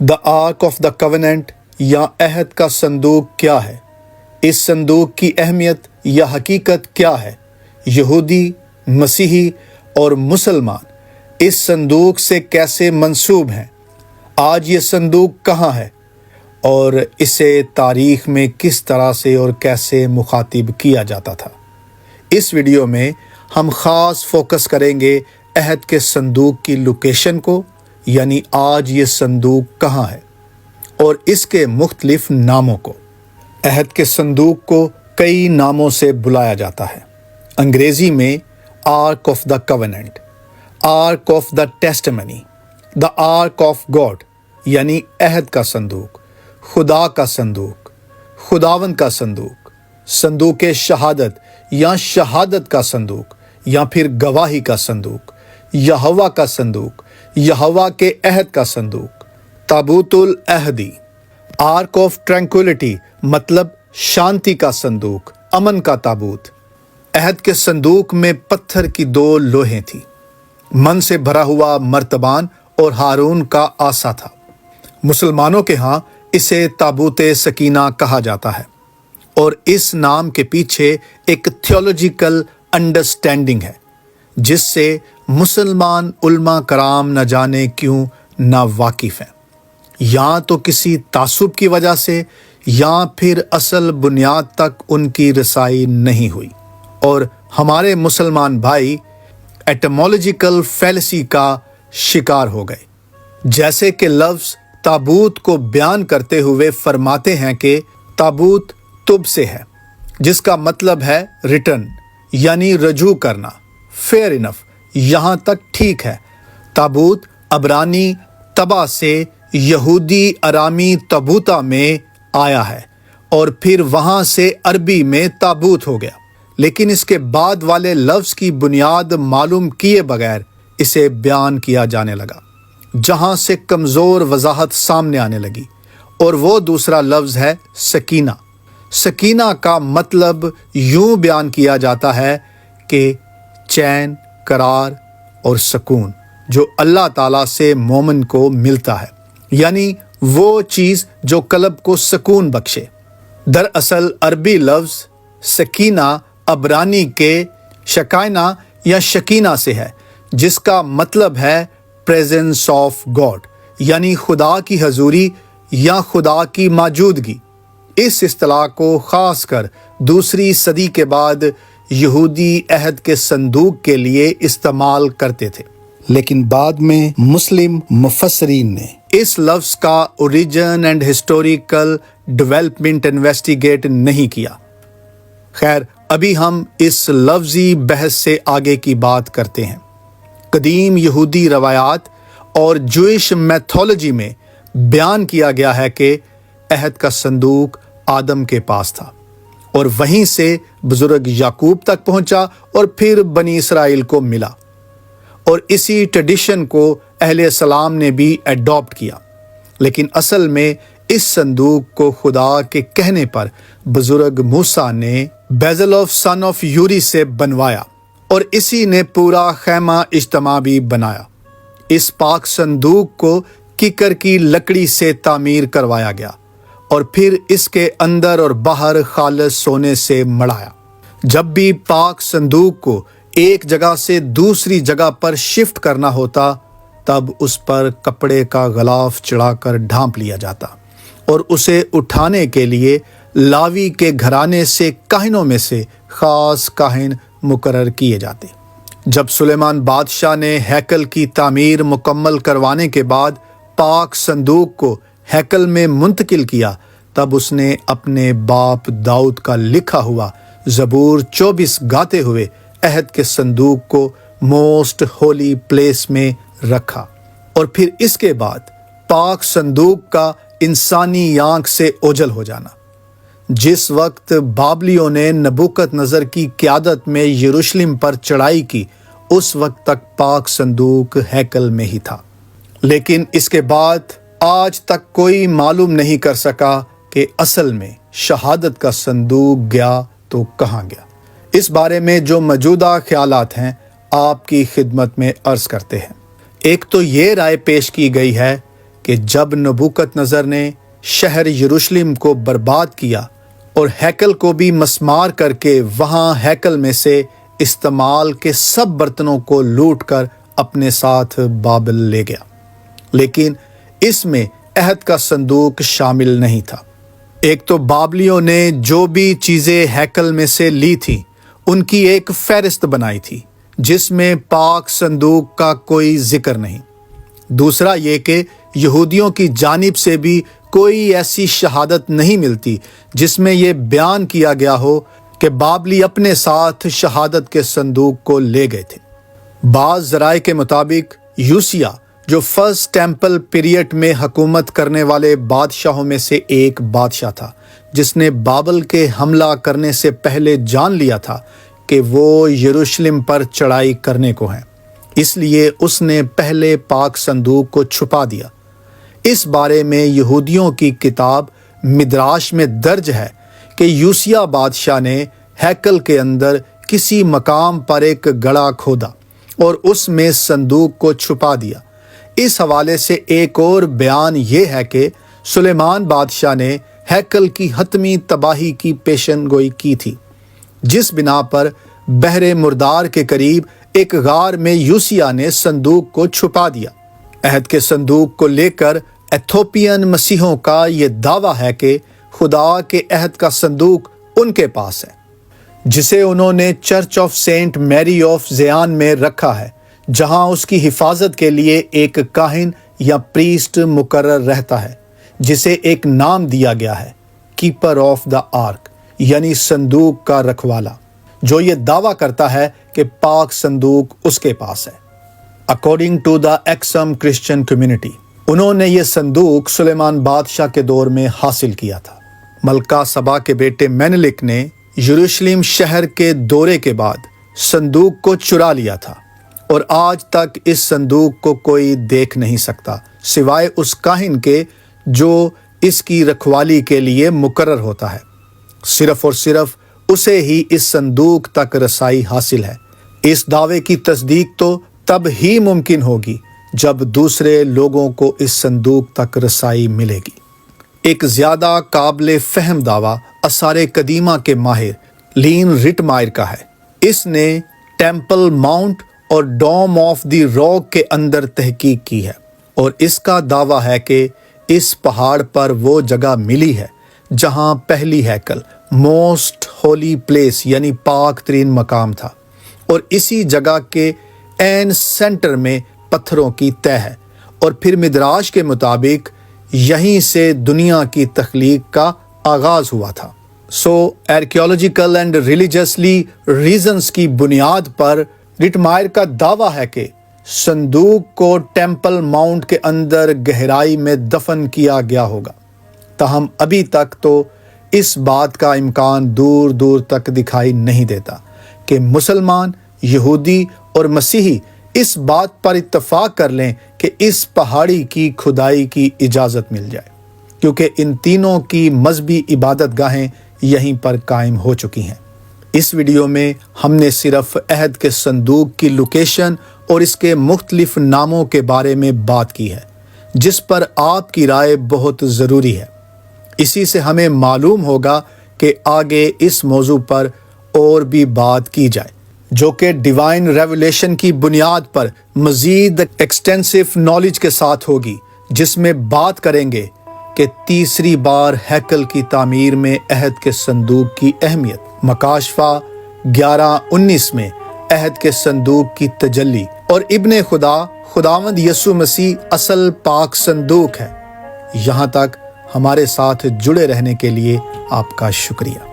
The ark of the covenant یا عہد کا صندوق کیا ہے؟ اس صندوق کی اہمیت یا حقیقت کیا ہے؟ یہودی، مسیحی اور مسلمان اس صندوق سے کیسے منسوب ہیں؟ آج یہ صندوق کہاں ہے اور اسے تاریخ میں کس طرح سے اور کیسے مخاطب کیا جاتا تھا؟ اس ویڈیو میں ہم خاص فوکس کریں گے عہد کے صندوق کی لوکیشن کو، یعنی آج یہ صندوق کہاں ہے، اور اس کے مختلف ناموں کو۔ عہد کے صندوق کو کئی ناموں سے بلایا جاتا ہے۔ انگریزی میں ark of the covenant, ark of the testimony, the ark of God یعنی عہد کا صندوق، خدا کا صندوق، خداوند کا صندوق، صندوق شہادت یا شہادت کا صندوق، یا پھر گواہی کا صندوق، یہوہ کا صندوق، یہوہ کے عہد کا صندوق، تابوت العہدی، آرک آف ٹرینکولیٹی مطلب شانتی کا صندوق، امن کا تابوت۔ عہد کے صندوق میں پتھر کی 2 لوہیں تھیں، من سے بھرا ہوا مرتبان اور ہارون کا عصا تھا۔ مسلمانوں کے ہاں اسے تابوت سکینہ کہا جاتا ہے، اور اس نام کے پیچھے ایک تھیولوجیکل انڈرسٹینڈنگ ہے جس سے مسلمان علماء کرام نہ جانے کیوں نا واقف ہیں، یا تو کسی تعصب کی وجہ سے یا پھر اصل بنیاد تک ان کی رسائی نہیں ہوئی، اور ہمارے مسلمان بھائی ایٹمولوجیکل فیلسی کا شکار ہو گئے۔ جیسے کہ لفظ تابوت کو بیان کرتے ہوئے فرماتے ہیں کہ تابوت تب سے ہے، جس کا مطلب ہے ریٹرن یعنی رجوع کرنا۔ فیئر انف، یہاں تک ٹھیک ہے۔ تابوت عبرانی تبا سے یہودی ارامی تبوتا میں آیا ہے، اور پھر وہاں سے عربی میں تابوت ہو گیا، لیکن اس کے بعد والے لفظ کی بنیاد معلوم کیے بغیر اسے بیان کیا جانے لگا، جہاں سے کمزور وضاحت سامنے آنے لگی، اور وہ دوسرا لفظ ہے سکینہ۔ سکینہ کا مطلب یوں بیان کیا جاتا ہے کہ چین، قرار اور سکون جو اللہ تعالیٰ سے مومن کو ملتا ہے، یعنی وہ چیز جو قلب کو سکون بخشے۔ دراصل عربی لفظ سکینہ عبرانی کے شکائنہ یا شکینہ سے ہے، جس کا مطلب ہے پریزنس آف گاڈ، یعنی خدا کی حضوری یا خدا کی موجودگی۔ اس اصطلاح کو خاص کر 2 صدی کے بعد یہودی عہد کے صندوق کے لیے استعمال کرتے تھے، لیکن بعد میں مسلم مفسرین نے اس لفظ کا origin and historical development investigate نہیں کیا۔ خیر، ابھی ہم اس لفظی بحث سے آگے کی بات کرتے ہیں۔ قدیم یہودی روایات اور جوئش میتھولوجی میں بیان کیا گیا ہے کہ عہد کا صندوق آدم کے پاس تھا، اور وہیں سے بزرگ یعقوب تک پہنچا اور پھر بنی اسرائیل کو ملا، اور اسی ٹریڈیشن کو اہل اسلام نے بھی ایڈاپٹ کیا۔ لیکن اصل میں اس صندوق کو خدا کے کہنے پر بزرگ موسیٰ نے بیزل آف سن آف یوری سے بنوایا، اور اسی نے پورا خیمہ اجتماع بھی بنایا۔ اس پاک صندوق کو کیکر کی لکڑی سے تعمیر کروایا گیا، اور پھر اس کے اندر اور باہر خالص سونے سے مڑایا۔ جب بھی پاک صندوق کو ایک جگہ سے دوسری جگہ پر شفٹ کرنا ہوتا، تب اس پر کپڑے کا غلاف چڑھا کر ڈھانپ لیا جاتا، اور اسے اٹھانے کے لیے لاوی کے گھرانے سے کاہنوں میں سے خاص کاہن مقرر کیے جاتے۔ جب سلیمان بادشاہ نے ہیکل کی تعمیر مکمل کروانے کے بعد پاک صندوق کو ہیکل میں منتقل کیا، تب اس نے اپنے باپ داؤد کا لکھا ہوا زبور 24 گاتے ہوئے عہد کے صندوق کو موسٹ ہولی پلیس میں رکھا، اور پھر اس کے بعد پاک صندوق کا انسانی آنکھ سے اوجھل ہو جانا۔ جس وقت بابلیوں نے نبوکت نظر کی قیادت میں یروشلم پر چڑھائی کی، اس وقت تک پاک صندوق ہیکل میں ہی تھا، لیکن اس کے بعد آج تک کوئی معلوم نہیں کر سکا کہ اصل میں شہادت کا صندوق گیا تو کہاں گیا۔ اس بارے میں جو موجودہ خیالات ہیں آپ کی خدمت میں عرض کرتے ہیں۔ ایک تو یہ رائے پیش کی گئی ہے کہ جب نبوکت نظر نے شہر یروشلم کو برباد کیا اور ہیکل کو بھی مسمار کر کے وہاں ہیکل میں سے استعمال کے سب برتنوں کو لوٹ کر اپنے ساتھ بابل لے گیا، لیکن اس میں عہد کا صندوق شامل نہیں تھا۔ ایک تو بابلیوں نے جو بھی چیزیں ہیکل میں سے لی تھیں ان کی ایک فہرست بنائی تھی جس میں پاک صندوق کا کوئی ذکر نہیں۔ دوسرا یہ کہ یہودیوں کی جانب سے بھی کوئی ایسی شہادت نہیں ملتی جس میں یہ بیان کیا گیا ہو کہ بابلی اپنے ساتھ شہادت کے صندوق کو لے گئے تھے۔ بعض ذرائع کے مطابق یوسیہ جو فرسٹ ٹیمپل پیریڈ میں حکومت کرنے والے بادشاہوں میں سے ایک بادشاہ تھا، جس نے بابل کے حملہ کرنے سے پہلے جان لیا تھا کہ وہ یروشلم پر چڑھائی کرنے کو ہیں، اس لیے اس نے پہلے پاک صندوق کو چھپا دیا۔ اس بارے میں یہودیوں کی کتاب مدراش میں درج ہے کہ یوسیہ بادشاہ نے ہیکل کے اندر کسی مقام پر ایک گڑھا کھودا اور اس میں صندوق کو چھپا دیا۔ اس حوالے سے ایک اور بیان یہ ہے کہ سلیمان بادشاہ نے ہیکل کی حتمی تباہی کی پیشن گوئی کی تھی، جس بنا پر بحر مردار کے قریب ایک غار میں یوسیہ نے صندوق کو چھپا دیا۔ عہد کے صندوق کو لے کر ایتھوپین مسیحوں کا یہ دعویٰ ہے کہ خدا کے عہد کا صندوق ان کے پاس ہے، جسے انہوں نے چرچ آف سینٹ میری آف زیان میں رکھا ہے، جہاں اس کی حفاظت کے لیے ایک کاہن یا پریسٹ مقرر رہتا ہے، جسے ایک نام دیا گیا ہے، کیپر آف دا آرک، یعنی صندوق کا رکھوالا، جو یہ دعویٰ کرتا ہے کہ پاک صندوق اس کے پاس ہے۔ According to the exam Christian community, انہوں نے یہ صندوق سلیمان بادشاہ کے دور میں حاصل کیا تھا۔ ملکہ سبا کے بیٹے مینلک نے یروشلم شہر کے دورے کے بعد صندوق کو چرا لیا تھا، اور آج تک اس صندوق کو کوئی دیکھ نہیں سکتا سوائے اس کاہن کے جو اس کی رکھوالی کے لیے مقرر ہوتا ہے۔ صرف اور صرف اسے ہی اس صندوق تک رسائی حاصل ہے۔ اس دعوے کی تصدیق تو تب ہی ممکن ہوگی جب دوسرے لوگوں کو اس صندوق تک رسائی ملے گی۔ ایک زیادہ قابل فہم دعویٰ آثار قدیمہ کے ماہر لین رٹمائر کا ہے۔ اس نے ٹیمپل ماؤنٹ اور ڈوم آف دی راک کے اندر تحقیق کی ہے، اور اس کا دعویٰ ہے کہ اس پہاڑ پر وہ جگہ ملی ہے جہاں پہلی ہیکل موسٹ ہولی پلیس یعنی پاک ترین مقام تھا، اور اسی جگہ کے عین سینٹر میں پتھروں کی تہ ہے، اور پھر مدراش کے مطابق یہیں سے دنیا کی تخلیق کا آغاز ہوا تھا۔ آرکیولوجیکل اینڈ ریلیجسلی ریزنز کی بنیاد پر رٹمائر کا دعویٰ ہے کہ صندوق کو ٹیمپل ماؤنٹ کے اندر گہرائی میں دفن کیا گیا ہوگا، تاہم ابھی تک تو اس بات کا امکان دور دور تک دکھائی نہیں دیتا کہ مسلمان، یہودی اور مسیحی اس بات پر اتفاق کر لیں کہ اس پہاڑی کی کھدائی کی اجازت مل جائے، کیونکہ ان تینوں کی مذہبی عبادت گاہیں یہیں پر قائم ہو چکی ہیں۔ اس ویڈیو میں ہم نے صرف عہد کے صندوق کی لوکیشن اور اس کے مختلف ناموں کے بارے میں بات کی ہے، جس پر آپ کی رائے بہت ضروری ہے۔ اسی سے ہمیں معلوم ہوگا کہ آگے اس موضوع پر اور بھی بات کی جائے، جو کہ ڈیوائن ریولیشن کی بنیاد پر مزید ایکسٹینسو نالج کے ساتھ ہوگی، جس میں بات کریں گے کہ تیسری بار ہیکل کی تعمیر میں عہد کے صندوق کی اہمیت، مکاشفہ 11:19 میں عہد کے صندوق کی تجلی، اور ابن خدا خداوند یسوع مسیح اصل پاک صندوق ہے۔ یہاں تک ہمارے ساتھ جڑے رہنے کے لیے آپ کا شکریہ۔